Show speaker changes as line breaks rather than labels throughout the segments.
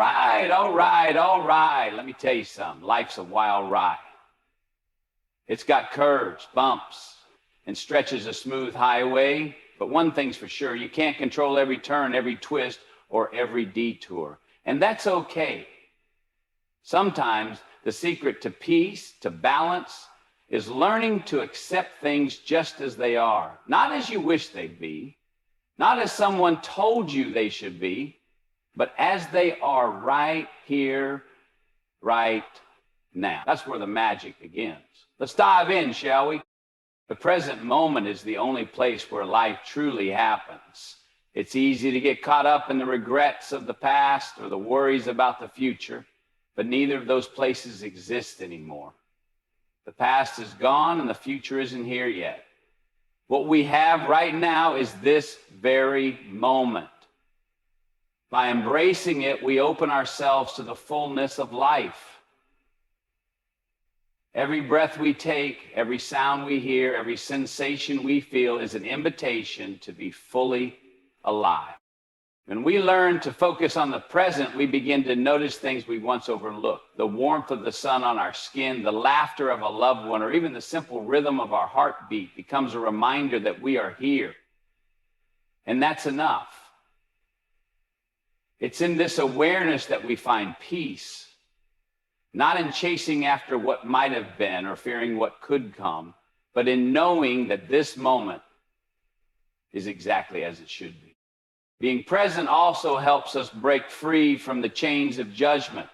all right. Let me tell you something. Life's a wild ride. It's got curves, bumps, and stretches a smooth highway. But one thing's for sure, you can't control every turn, every twist, or every detour. And that's okay. Sometimes the secret to peace, to balance, is learning to accept things just as they are. Not as you wish they'd be, not as someone told you they should be, but as they are right here, right now. That's where the magic begins. Let's dive in, shall we? The present moment is the only place where life truly happens. It's easy to get caught up in the regrets of the past or the worries about the future, but neither of those places exist anymore. The past is gone and the future isn't here yet. What we have right now is this very moment. By embracing it, we open ourselves to the fullness of life. Every breath we take, every sound we hear, every sensation we feel is an invitation to be fully alive. When we learn to focus on the present, we begin to notice things we once overlooked. The warmth of the sun on our skin, the laughter of a loved one, or even the simple rhythm of our heartbeat becomes a reminder that we are here. And that's enough. It's in this awareness that we find peace. Not in chasing after what might have been or fearing what could come, but in knowing that this moment is exactly as it should be. Being present also helps us break free from the chains of judgment.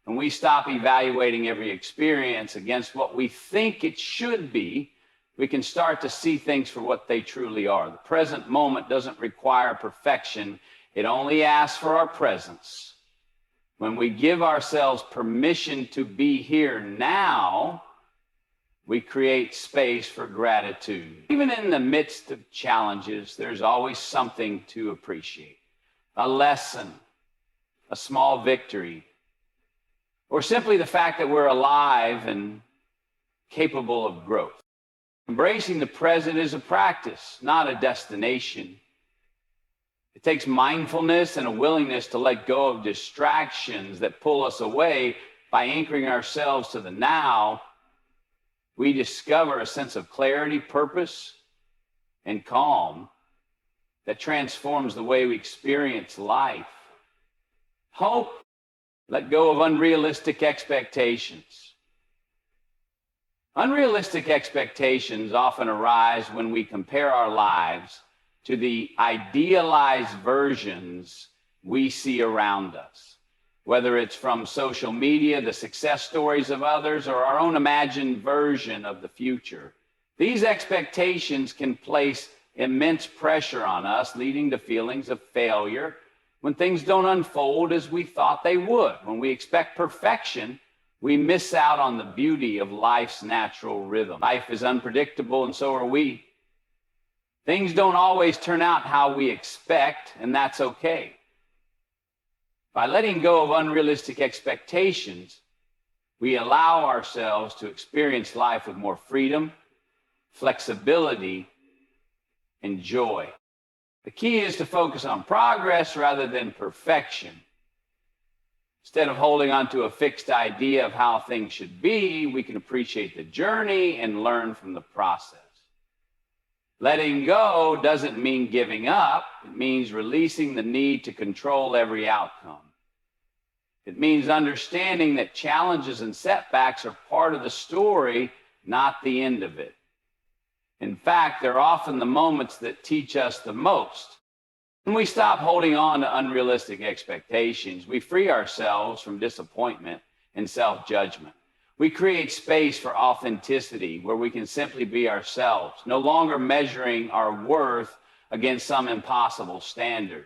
When we stop evaluating every experience against what we think it should be, we can start to see things for what they truly are. The present moment doesn't require perfection. It only asks for our presence. When we give ourselves permission to be here now, we create space for gratitude. Even in the midst of challenges, there's always something to appreciate. A lesson, a small victory, or simply the fact that we're alive and capable of growth. Embracing the present is a practice, not a destination. It takes mindfulness and a willingness to let go of distractions that pull us away. By anchoring ourselves to the now, we discover a sense of clarity, purpose, and calm that transforms the way we experience life. Hope, let go of unrealistic expectations. Unrealistic expectations often arise when we compare our lives to the idealized versions we see around us, whether it's from social media, the success stories of others, or our own imagined version of the future. These expectations can place immense pressure on us, leading to feelings of failure when things don't unfold as we thought they would. When we expect perfection, we miss out on the beauty of life's natural rhythm. Life is unpredictable, and so are we. Things don't always turn out how we expect, and that's okay. By letting go of unrealistic expectations, we allow ourselves to experience life with more freedom, flexibility, and joy. The key is to focus on progress rather than perfection. Instead of holding on to a fixed idea of how things should be, we can appreciate the journey and learn from the process. Letting go doesn't mean giving up. It means releasing the need to control every outcome. It means understanding that challenges and setbacks are part of the story, not the end of it. In fact, they're often the moments that teach us the most. When we stop holding on to unrealistic expectations, we free ourselves from disappointment and self-judgment. We create space for authenticity where we can simply be ourselves, no longer measuring our worth against some impossible standard.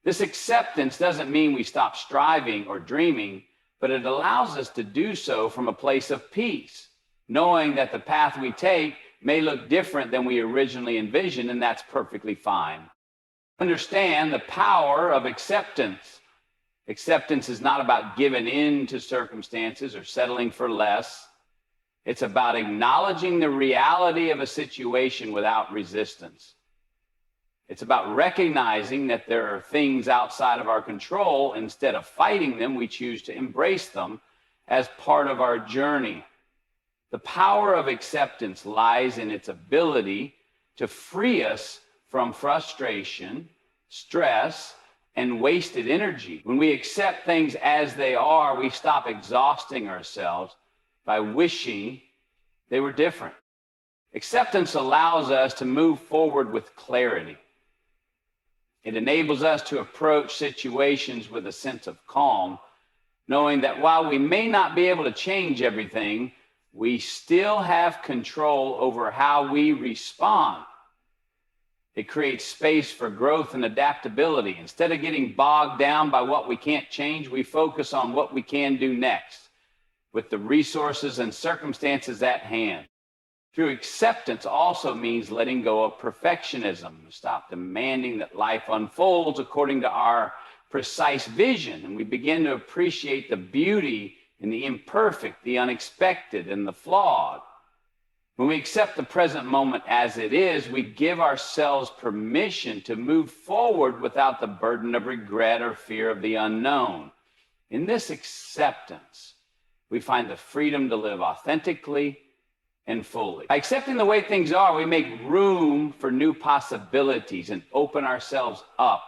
This acceptance doesn't mean we stop striving or dreaming, but it allows us to do so from a place of peace, knowing that the path we take may look different than we originally envisioned, and that's perfectly fine. Understand the power of acceptance. Acceptance is not about giving in to circumstances or settling for less. It's about acknowledging the reality of a situation without resistance. It's about recognizing that there are things outside of our control. Instead of fighting them, we choose to embrace them as part of our journey. The power of acceptance lies in its ability to free us from frustration, stress, and wasted energy. When we accept things as they are, we stop exhausting ourselves by wishing they were different. Acceptance allows us to move forward with clarity. It enables us to approach situations with a sense of calm, knowing that while we may not be able to change everything, we still have control over how we respond. It creates space for growth and adaptability. Instead of getting bogged down by what we can't change, we focus on what we can do next with the resources and circumstances at hand. True acceptance also means letting go of perfectionism. Stop demanding that life unfolds according to our precise vision, and we begin to appreciate the beauty in the imperfect, the unexpected, and the flawed. When we accept the present moment as it is, we give ourselves permission to move forward without the burden of regret or fear of the unknown. In this acceptance, we find the freedom to live authentically and fully. By accepting the way things are, we make room for new possibilities and open ourselves up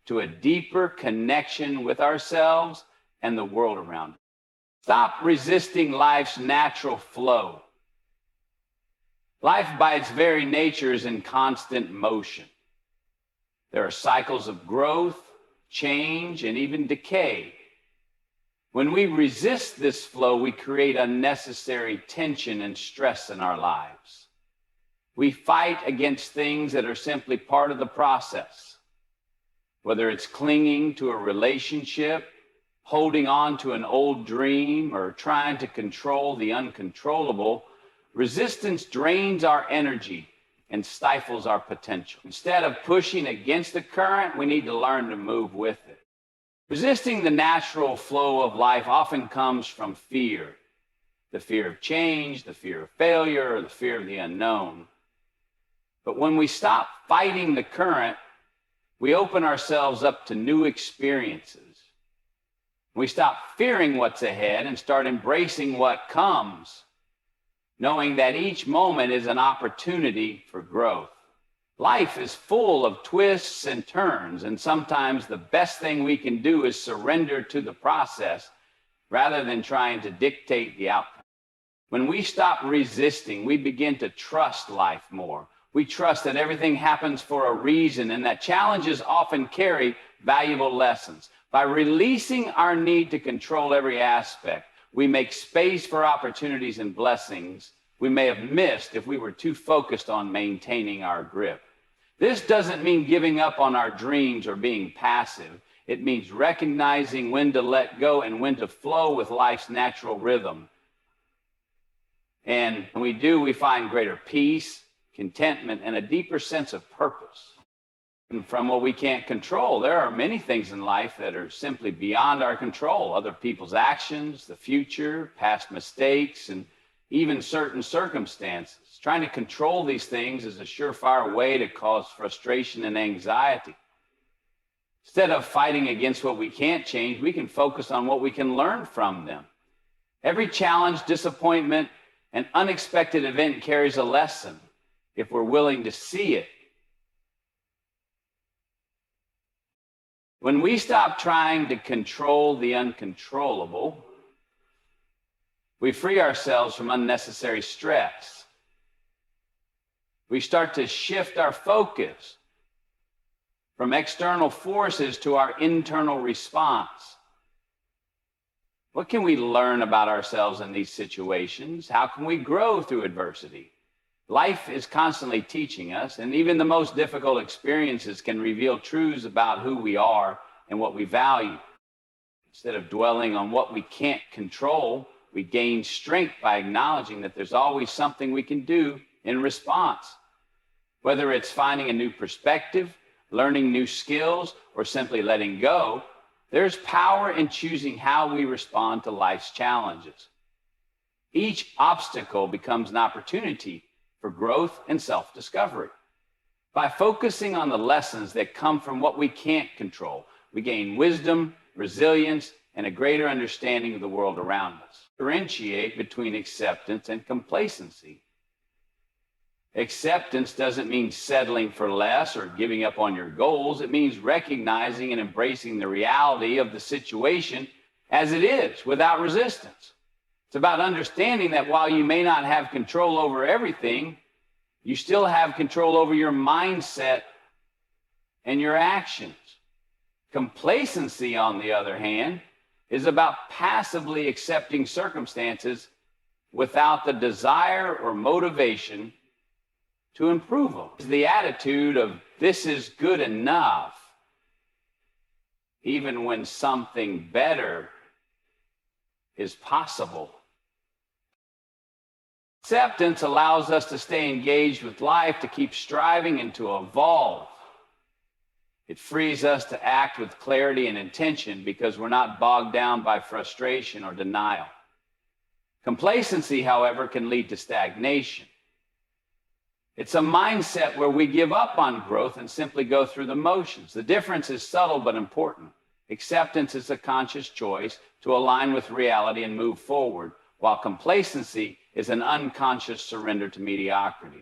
to a deeper connection with ourselves and the world around us. Stop resisting life's natural flow. Life, by its very nature, is in constant motion. There are cycles of growth, change, and even decay. When we resist this flow, we create unnecessary tension and stress in our lives. We fight against things that are simply part of the process. Whether it's clinging to a relationship, holding on to an old dream, or trying to control the uncontrollable, resistance drains our energy and stifles our potential. Instead of pushing against the current, we need to learn to move with it. Resisting the natural flow of life often comes from fear. The fear of change, the fear of failure, or the fear of the unknown. But when we stop fighting the current, we open ourselves up to new experiences. We stop fearing what's ahead and start embracing what comes, knowing that each moment is an opportunity for growth. Life is full of twists and turns, and sometimes the best thing we can do is surrender to the process rather than trying to dictate the outcome. When we stop resisting, we begin to trust life more. We trust that everything happens for a reason and that challenges often carry valuable lessons. By releasing our need to control every aspect, we make space for opportunities and blessings we may have missed if we were too focused on maintaining our grip. This doesn't mean giving up on our dreams or being passive. It means recognizing when to let go and when to flow with life's natural rhythm. And when we do, we find greater peace, contentment, and a deeper sense of purpose. And from what we can't control, there are many things in life that are simply beyond our control. Other people's actions, the future, past mistakes, and even certain circumstances. Trying to control these things is a surefire way to cause frustration and anxiety. Instead of fighting against what we can't change, we can focus on what we can learn from them. Every challenge, disappointment, and unexpected event carries a lesson if we're willing to see it. When we stop trying to control the uncontrollable, we free ourselves from unnecessary stress. We start to shift our focus from external forces to our internal response. What can we learn about ourselves in these situations? How can we grow through adversity? Life is constantly teaching us, and even the most difficult experiences can reveal truths about who we are and what we value. Instead of dwelling on what we can't control, we gain strength by acknowledging that there's always something we can do in response. Whether it's finding a new perspective, learning new skills, or simply letting go, there's power in choosing how we respond to life's challenges. Each obstacle becomes an opportunity for growth and self-discovery. By focusing on the lessons that come from what we can't control, we gain wisdom, resilience, and a greater understanding of the world around us. Differentiate between acceptance and complacency. Acceptance doesn't mean settling for less or giving up on your goals. It means recognizing and embracing the reality of the situation as it is, without resistance. It's about understanding that while you may not have control over everything, you still have control over your mindset and your actions. Complacency, on the other hand, is about passively accepting circumstances without the desire or motivation to improve them. It's the attitude of, this is good enough, even when something better is possible. Acceptance allows us to stay engaged with life, to keep striving and to evolve. It frees us to act with clarity and intention because we're not bogged down by frustration or denial. Complacency, however, can lead to stagnation. It's a mindset where we give up on growth and simply go through the motions. The difference is subtle but important. Acceptance is a conscious choice to align with reality and move forward, while complacency is an unconscious surrender to mediocrity.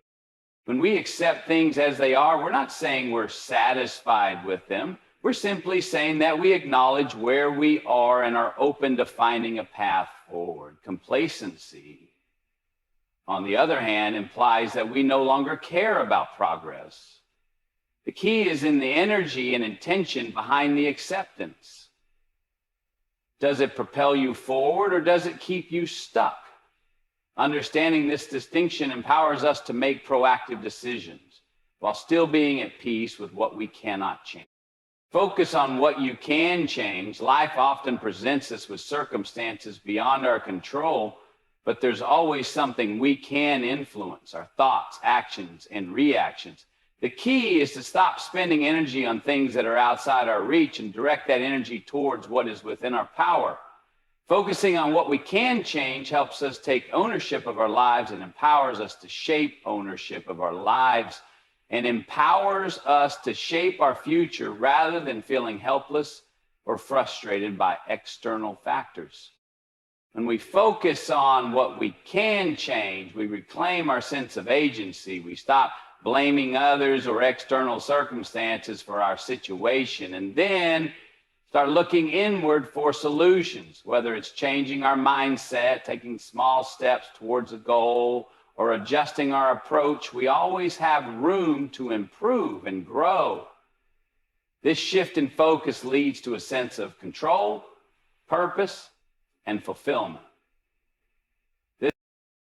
When we accept things as they are, we're not saying we're satisfied with them. We're simply saying that we acknowledge where we are and are open to finding a path forward. Complacency, on the other hand, implies that we no longer care about progress. The key is in the energy and intention behind the acceptance. Does it propel you forward or does it keep you stuck? Understanding this distinction empowers us to make proactive decisions while still being at peace with what we cannot change. Focus on what you can change. Life often presents us with circumstances beyond our control, but there's always something we can influence: our thoughts, actions, and reactions. The key is to stop spending energy on things that are outside our reach and direct that energy towards what is within our power. Focusing on what we can change helps us take ownership of our lives and empowers us to shape ownership of our lives and empowers us to shape our future rather than feeling helpless or frustrated by external factors. When we focus on what we can change, we reclaim our sense of agency. We stop blaming others or external circumstances for our situation, and then start looking inward for solutions, whether it's changing our mindset, taking small steps towards a goal, or adjusting our approach. We always have room to improve and grow. This shift in focus leads to a sense of control, purpose, and fulfillment.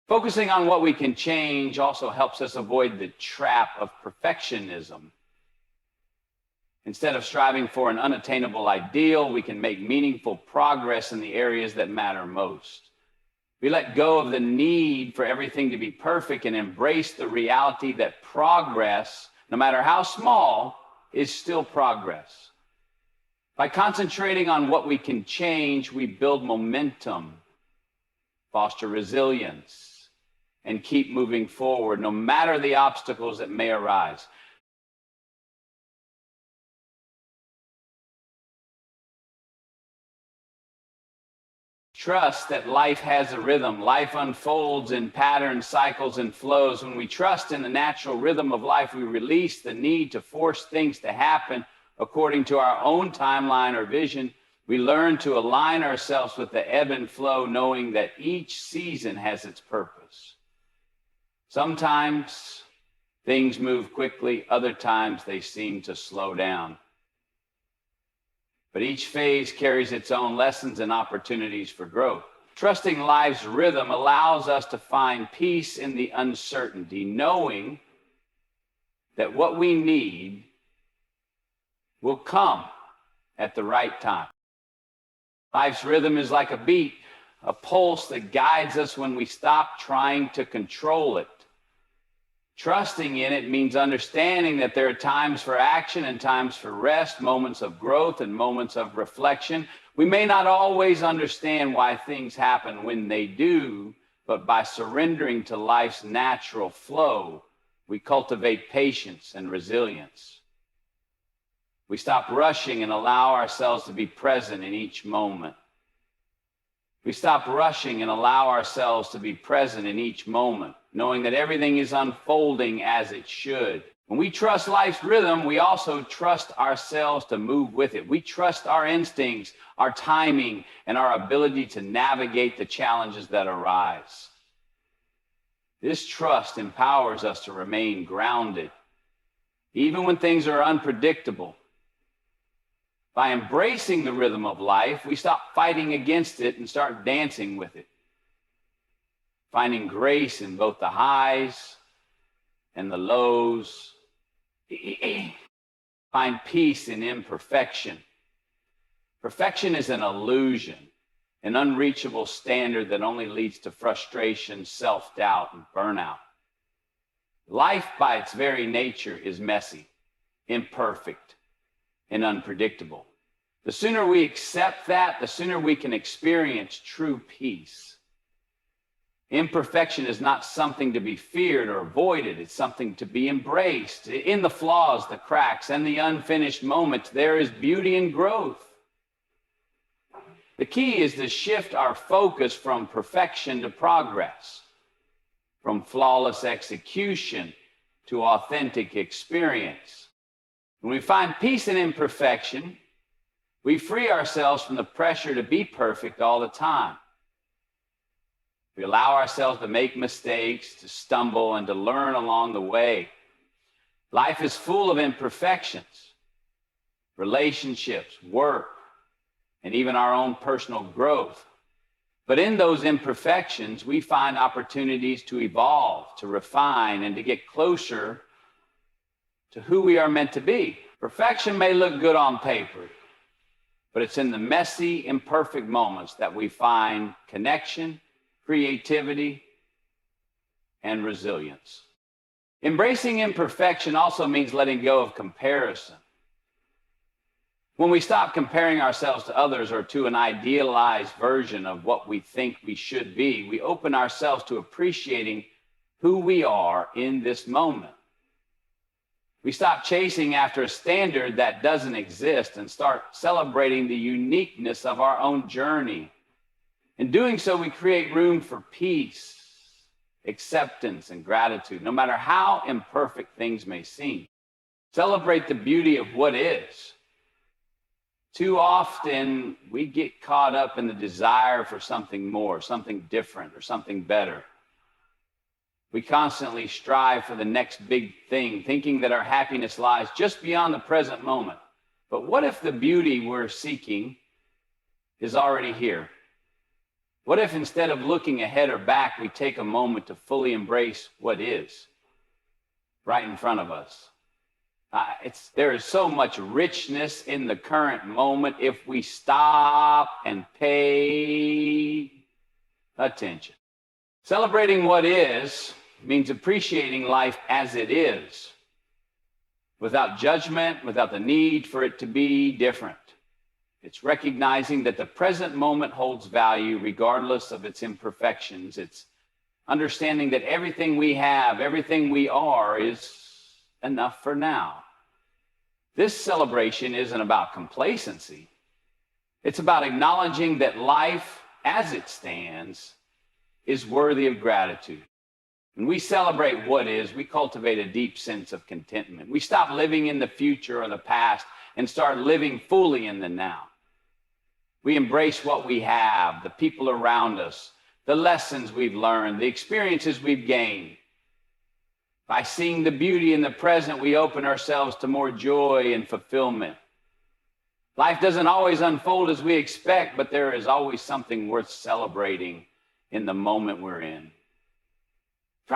Focusing on what we can change also helps us avoid the trap of perfectionism. Instead of striving for an unattainable ideal, we can make meaningful progress in the areas that matter most. We let go of the need for everything to be perfect and embrace the reality that progress, no matter how small, is still progress. By concentrating on what we can change, we build momentum, foster resilience, and keep moving forward, no matter the obstacles that may arise. Trust that life has a rhythm. Life unfolds in patterns, cycles, and flows. When we trust in the natural rhythm of life, we release the need to force things to happen according to our own timeline or vision. We learn to align ourselves with the ebb and flow, knowing that each season has its purpose. Sometimes things move quickly, other times they seem to slow down. But each phase carries its own lessons and opportunities for growth. Trusting life's rhythm allows us to find peace in the uncertainty, knowing that what we need will come at the right time. Life's rhythm is like a beat, a pulse that guides us when we stop trying to control it. Trusting in it means understanding that there are times for action and times for rest, moments of growth and moments of reflection. We may not always understand why things happen when they do, but by surrendering to life's natural flow, We cultivate patience and resilience. We stop rushing and allow ourselves to be present in each moment. We stop rushing and allow ourselves to be present in each moment, knowing that everything is unfolding as it should. When we trust life's rhythm, we also trust ourselves to move with it. We trust our instincts, our timing, and our ability to navigate the challenges that arise. This trust empowers us to remain grounded, even when things are unpredictable. By embracing the rhythm of life, we stop fighting against it and start dancing with it, finding grace in both the highs and the lows. Find peace in imperfection. Perfection is an illusion, an unreachable standard that only leads to frustration, self-doubt, and burnout. Life, by its very nature, is messy, imperfect, and unpredictable. The sooner we accept that, the sooner we can experience true peace. Imperfection is not something to be feared or avoided. It's something to be embraced. In the flaws, the cracks, and the unfinished moments, there is beauty and growth. The key is to shift our focus from perfection to progress, from flawless execution to authentic experience. When we find peace in imperfection, we free ourselves from the pressure to be perfect all the time. We allow ourselves to make mistakes, to stumble, and to learn along the way. Life is full of imperfections, relationships, work, and even our own personal growth. But in those imperfections, we find opportunities to evolve, to refine, and to get closer to who we are meant to be. Perfection may look good on paper, but it's in the messy, imperfect moments that we find connection, creativity, and resilience. Embracing imperfection also means letting go of comparison. When we stop comparing ourselves to others or to an idealized version of what we think we should be, we open ourselves to appreciating who we are in this moment. We stop chasing after a standard that doesn't exist and start celebrating the uniqueness of our own journey. In doing so, we create room for peace, acceptance, and gratitude, no matter how imperfect things may seem. Celebrate the beauty of what is. Too often, we get caught up in the desire for something more, something different, or something better. We constantly strive for the next big thing, thinking that our happiness lies just beyond the present moment. But what if the beauty we're seeking is already here? What if instead of looking ahead or back, we take a moment to fully embrace what is right in front of us? There is so much richness in the current moment if we stop and pay attention. Celebrating what is means appreciating life as it is, without judgment, without the need for it to be different. It's recognizing that the present moment holds value regardless of its imperfections. It's understanding that everything we have, everything we are, is enough for now. This celebration isn't about complacency. It's about acknowledging that life as it stands is worthy of gratitude. When we celebrate what is, we cultivate a deep sense of contentment. We stop living in the future or the past and start living fully in the now. We embrace what we have, the people around us, the lessons we've learned, the experiences we've gained. By seeing the beauty in the present, we open ourselves to more joy and fulfillment. Life doesn't always unfold as we expect, but there is always something worth celebrating in the moment we're in.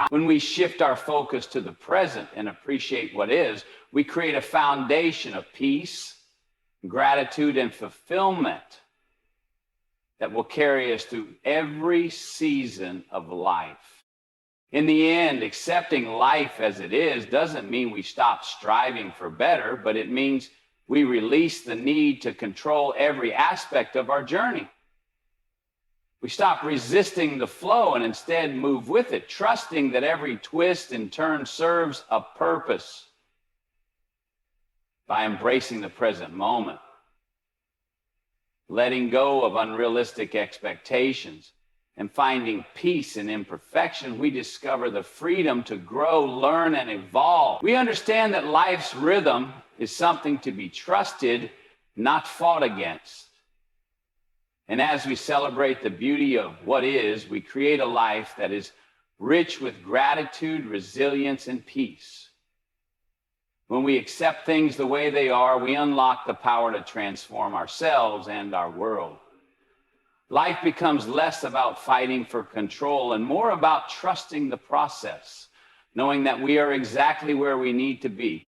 When we shift our focus to the present and appreciate what is, we create a foundation of peace, gratitude, and fulfillment that will carry us through every season of life. In the end, accepting life as it is doesn't mean we stop striving for better, but it means we release the need to control every aspect of our journey. We stop resisting the flow and instead move with it, trusting that every twist and turn serves a purpose. By embracing the present moment, letting go of unrealistic expectations, and finding peace in imperfection, we discover the freedom to grow, learn, and evolve. We understand that life's rhythm is something to be trusted, not fought against. And as we celebrate the beauty of what is, we create a life that is rich with gratitude, resilience, and peace. When we accept things the way they are, we unlock the power to transform ourselves and our world. Life becomes less about fighting for control and more about trusting the process, knowing that we are exactly where we need to be.